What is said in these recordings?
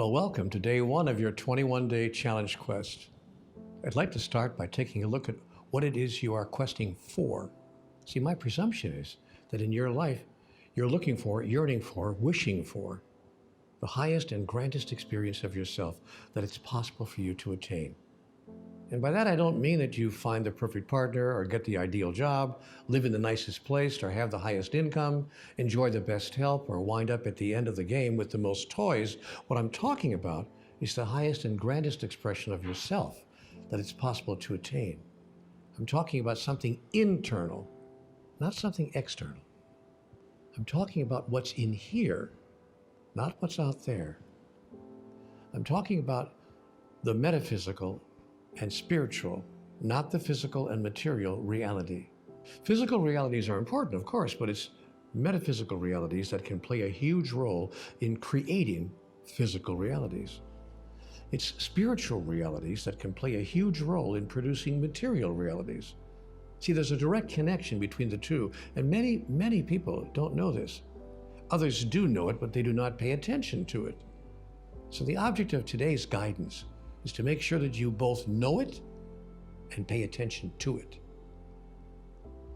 Well, welcome to day one of your 21-day challenge quest. I'd like to start by taking a look at what it is you are questing for. See, my presumption is that in your life, you're looking for, yearning for, wishing for the highest and grandest experience of yourself that it's possible for you to attain. And by that, I don't mean that you find the perfect partner or get the ideal job, live in the nicest place or have the highest income, enjoy the best health, or wind up at the end of the game with the most toys. What I'm talking about is the highest and grandest expression of yourself that it's possible to attain. I'm talking about something internal, not something external. I'm talking about what's in here, not what's out there. I'm talking about the metaphysical and spiritual, not the physical and material reality. Physical realities are important, of course, but it's metaphysical realities that can play a huge role in creating physical realities. It's spiritual realities that can play a huge role in producing material realities. See, there's a direct connection between the two, and many people don't know this. Others do know it, but they do not pay attention to it. So the object of today's guidance is to make sure that you both know it and pay attention to it.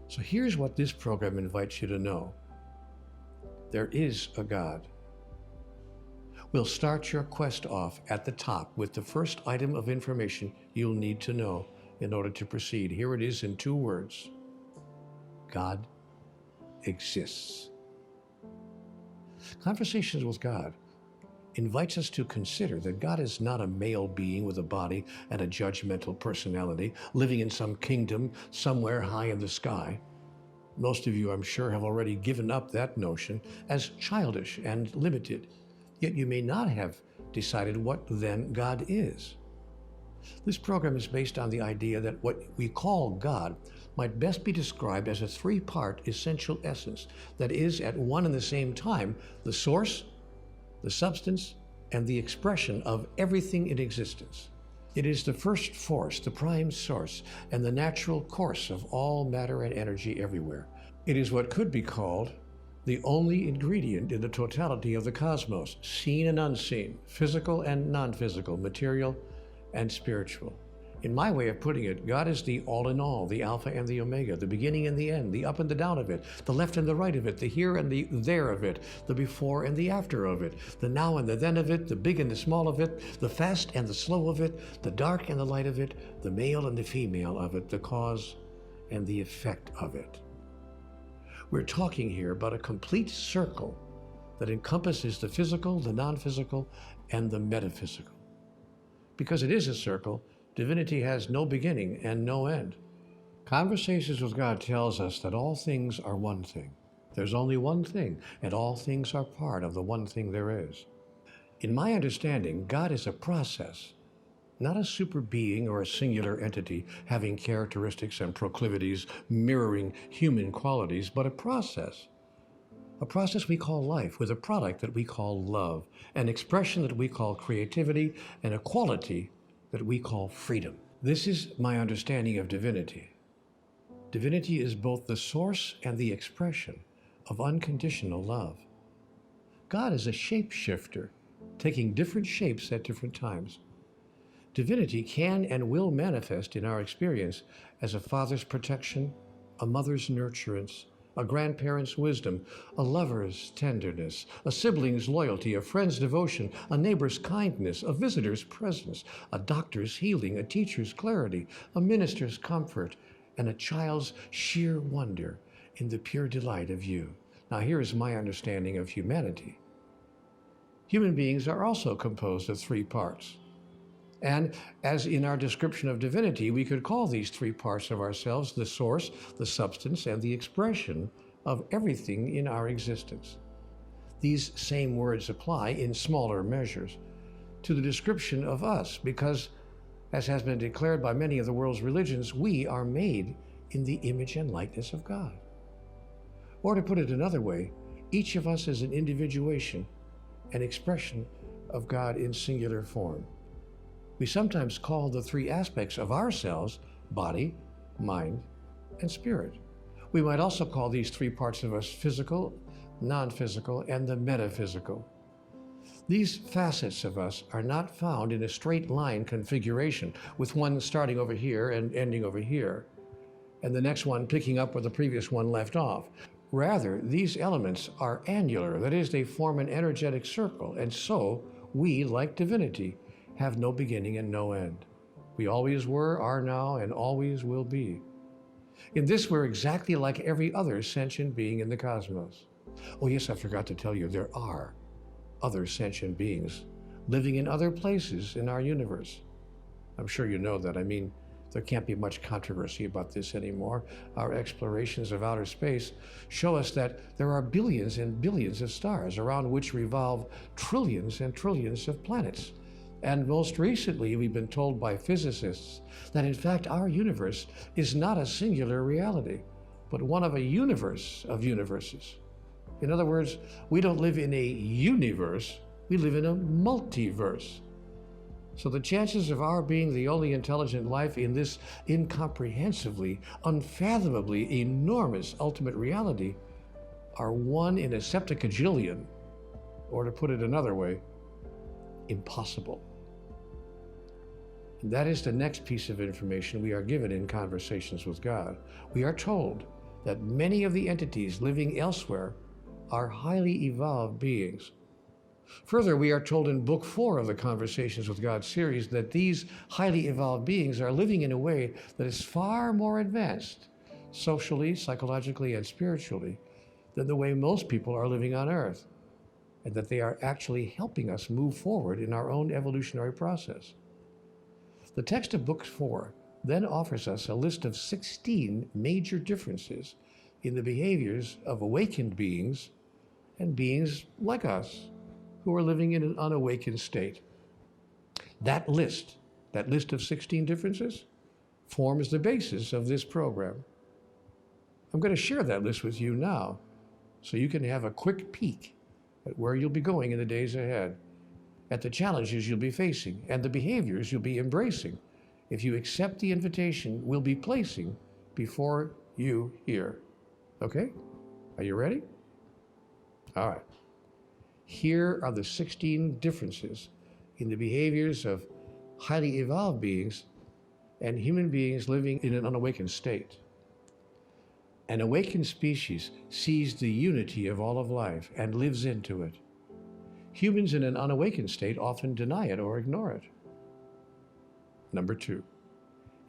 So here's what this program invites you to know. There is a God. We'll start your quest off at the top with the first item of information you'll need to know in order to proceed. Here it is in 2 words. God exists. Conversations with God invites us to consider that God is not a male being with a body and a judgmental personality living in some kingdom somewhere high in the sky. Most of you, I'm sure, have already given up that notion as childish and limited, yet you may not have decided what then God is. This program is based on the idea that what we call God might best be described as a 3-part essential essence that is at one and the same time the source, the substance, and the expression of everything in existence. It is the first force, the prime source, and the natural course of all matter and energy everywhere. It is what could be called the only ingredient in the totality of the cosmos, seen and unseen, physical and non-physical, material and spiritual. In my way of putting it, God is the all in all, the Alpha and the Omega, the beginning and the end, the up and the down of it, the left and the right of it, the here and the there of it, the before and the after of it, the now and the then of it, the big and the small of it, the fast and the slow of it, the dark and the light of it, the male and the female of it, the cause and the effect of it. We're talking here about a complete circle that encompasses the physical, the non-physical, and the metaphysical. Because it is a circle, divinity has no beginning and no end. Conversations with God tells us that all things are one thing. There's only one thing, and all things are part of the one thing there is. In my understanding, God is a process, not a super being or a singular entity having characteristics and proclivities mirroring human qualities, but a process. A process we call life, with a product that we call love, an expression that we call creativity, and a quality that we call freedom. This is my understanding of divinity. Divinity is both the source and the expression of unconditional love. God is a shapeshifter, taking different shapes at different times. Divinity can and will manifest in our experience as a father's protection, a mother's nurturance, a grandparent's wisdom, a lover's tenderness, a sibling's loyalty, a friend's devotion, a neighbor's kindness, a visitor's presence, a doctor's healing, a teacher's clarity, a minister's comfort, and a child's sheer wonder in the pure delight of you. Now here is my understanding of humanity. Human beings are also composed of 3 parts. And as in our description of divinity, we could call these 3 parts of ourselves the source, the substance, and the expression of everything in our existence. These same words apply in smaller measures to the description of us because, as has been declared by many of the world's religions, we are made in the image and likeness of God. Or to put it another way, each of us is an individuation, an expression of God in singular form. We sometimes call the 3 aspects of ourselves body, mind, and spirit. We might also call these 3 parts of us physical, non-physical, and the metaphysical. These facets of us are not found in a straight line configuration, with one starting over here and ending over here, and the next one picking up where the previous one left off. Rather, these elements are annular, that is, they form an energetic circle, and so we, like divinity, have no beginning and no end. We always were, are now, and always will be. In this, we're exactly like every other sentient being in the cosmos. Oh yes, I forgot to tell you, there are other sentient beings living in other places in our universe. I'm sure you know that. I mean, there can't be much controversy about this anymore. Our explorations of outer space show us that there are billions and billions of stars around which revolve trillions and trillions of planets. And most recently, we've been told by physicists that in fact our universe is not a singular reality, but one of a universe of universes. In other words, we don't live in a universe, we live in a multiverse. So the chances of our being the only intelligent life in this incomprehensibly, unfathomably enormous ultimate reality are 1 in a septicajillion, or to put it another way, impossible. And that is the next piece of information we are given in Conversations with God. We are told that many of the entities living elsewhere are highly evolved beings. Further, we are told in Book 4 of the Conversations with God series that these highly evolved beings are living in a way that is far more advanced, socially, psychologically, and spiritually, than the way most people are living on Earth, and that they are actually helping us move forward in our own evolutionary process. The text of Book 4 then offers us a list of 16 major differences in the behaviors of awakened beings and beings like us who are living in an unawakened state. That list of 16 differences, forms the basis of this program. I'm going to share that list with you now so you can have a quick peek at where you'll be going in the days ahead, at the challenges you'll be facing, and the behaviors you'll be embracing if you accept the invitation we'll be placing before you here. Okay? Are you ready? All right. Here are the 16 differences in the behaviors of highly evolved beings and human beings living in an unawakened state. An awakened species sees the unity of all of life and lives into it. Humans in an unawakened state often deny it or ignore it. Number 2,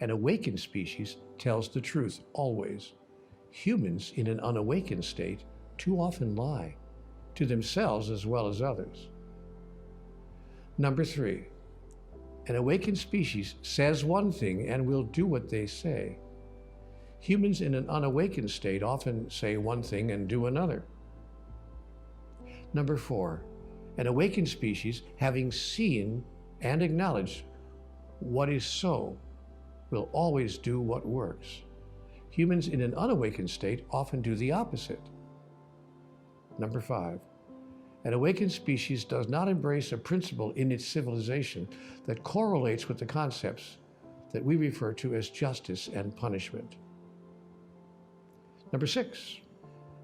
an awakened species tells the truth always. Humans in an unawakened state too often lie, to themselves as well as others. Number 3, an awakened species says one thing and will do what they say. Humans in an unawakened state often say one thing and do another. Number 4, an awakened species, having seen and acknowledged what is so, will always do what works. Humans in an unawakened state often do the opposite. Number 5, an awakened species does not embrace a principle in its civilization that correlates with the concepts that we refer to as justice and punishment. Number 6,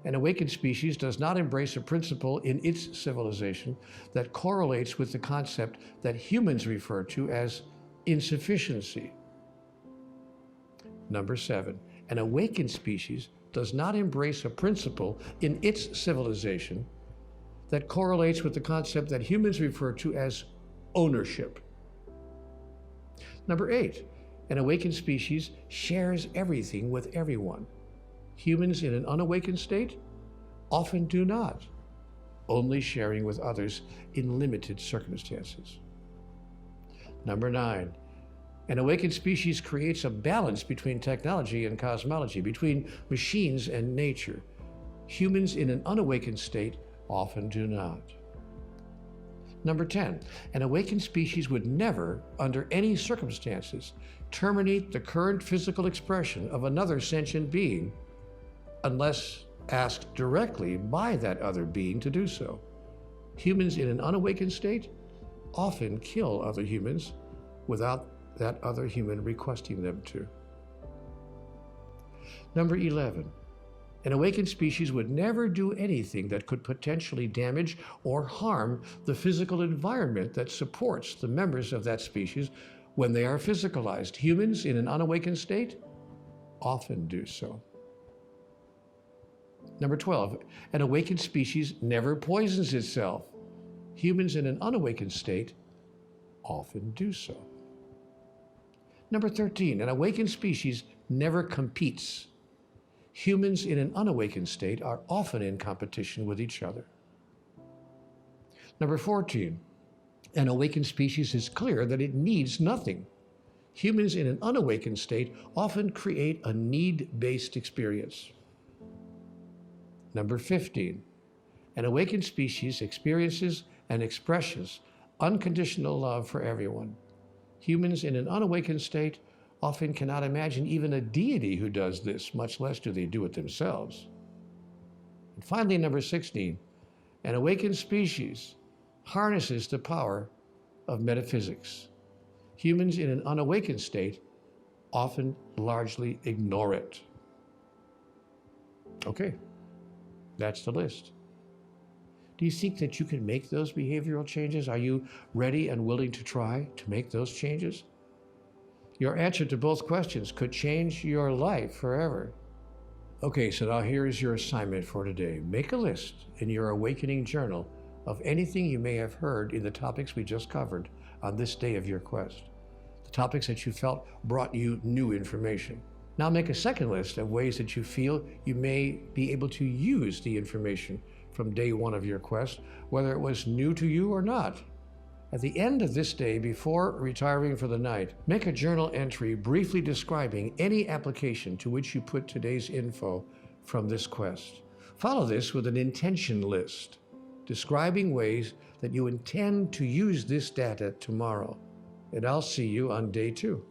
an awakened species does not embrace a principle in its civilization that correlates with the concept that humans refer to as insufficiency. Number 7, an awakened species does not embrace a principle in its civilization that correlates with the concept that humans refer to as ownership. Number 8, an awakened species shares everything with everyone. Humans in an unawakened state often do not, only sharing with others in limited circumstances. Number 9, an awakened species creates a balance between technology and cosmology, between machines and nature. Humans in an unawakened state often do not. Number 10, an awakened species would never, under any circumstances, terminate the current physical expression of another sentient being unless asked directly by that other being to do so. Humans in an unawakened state often kill other humans without that other human requesting them to. Number 11, An awakened species would never do anything that could potentially damage or harm the physical environment that supports the members of that species when they are physicalized. Humans in an unawakened state often do so. Number 12, an awakened species never poisons itself. Humans in an unawakened state often do so. Number 13, an awakened species never competes. Humans in an unawakened state are often in competition with each other. Number 14, an awakened species is clear that it needs nothing. Humans in an unawakened state often create a need-based experience. Number 15, an awakened species experiences and expresses unconditional love for everyone. Humans in an unawakened state often cannot imagine even a deity who does this, much less do they do it themselves. And finally, number 16, an awakened species harnesses the power of metaphysics. Humans in an unawakened state often largely ignore it. Okay, that's the list. Do you think that you can make those behavioral changes? Are you ready and willing to try to make those changes? Your answer to both questions could change your life forever. Okay, so now here is your assignment for today. Make a list in your awakening journal of anything you may have heard in the topics we just covered on this day of your quest. The topics that you felt brought you new information. Now make a second list of ways that you feel you may be able to use the information from day one of your quest, whether it was new to you or not. At the end of this day, before retiring for the night, make a journal entry briefly describing any application to which you put today's info from this quest. Follow this with an intention list, describing ways that you intend to use this data tomorrow. And I'll see you on day 2.